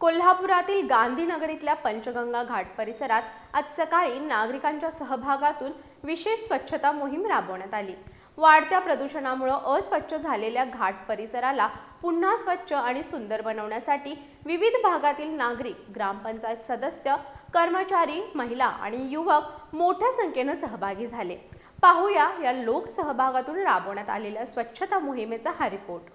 कोल्हापुरातील गांधीनगरीतल्या पंचगंगा घाट परिसरात आज सकाळी नागरिकांच्या सहभागातून विशेष स्वच्छता मोहीम राबवण्यात आली। वाढत्या प्रदूषणामुळे अस्वच्छ झालेल्या घाट परिसराला पुन्हा स्वच्छ आणि सुंदर बनवण्यासाठी विविध भागातील नागरिक, ग्रामपंचायत सदस्य, कर्मचारी, महिला आणि युवक मोठ्या संख्येने सहभागी झाले। पाहूया या लोकसहभागातून राबवण्यात आलेल्या स्वच्छता मोहिमेचा हा रिपोर्ट।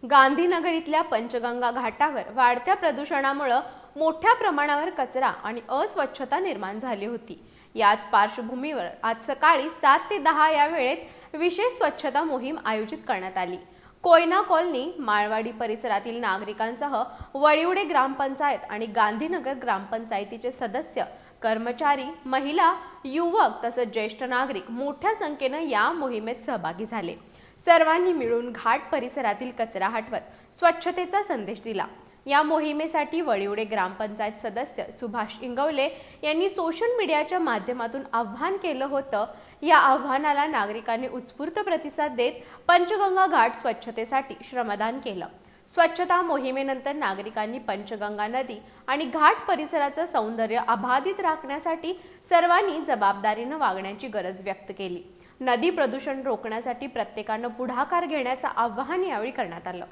गांधीनगरीतल्या पंचगंगा घाटावर वाढत्या प्रदूषणामुळे मोठ्या प्रमाणावर कचरा आणि अस्वच्छता निर्माण झाली होती। याच पार्श्वभूमीवर आज सकाळी 7 ते 10 या वेळेत विशेष स्वच्छता मोहीम आयोजित करण्यात आली। कोयना कॉलनी, माळवाडी परिसरातील नागरिकांसह वळिवडे ग्रामपंचायत आणि गांधीनगर ग्रामपंचायतीचे सदस्य, कर्मचारी, महिला, युवक तसेच ज्येष्ठ नागरिक मोठ्या संख्येने या मोहिमेत सहभागी झाले। सर्वांनी मिळून घाट परिसरातील कचरा हटवत स्वच्छतेचा संदेश दिला। या मोहिमेसाठी वळिवडे ग्रामपंचायत सदस्य सुभाष इंगवले यांनी सोशल मीडियाच्या माध्यमातून आवाहन केलं होतं। या आव्हानाला नागरिकांनी उत्स्फूर्त प्रतिसाद देत पंचगंगा घाट स्वच्छतेसाठी श्रमदान केलं। स्वच्छता मोहिमेनंतर नागरिकांनी पंचगंगा नदी आणि घाट परिसराचं सौंदर्य अबाधित राखण्यासाठी सर्वांनी जबाबदारीने वागण्याची गरज व्यक्त केली। नदी प्रदूषण रोखण्यासाठी प्रत्येकाने पुढाकार घेण्याचं आवाहन यावेळी करण्यात आलं।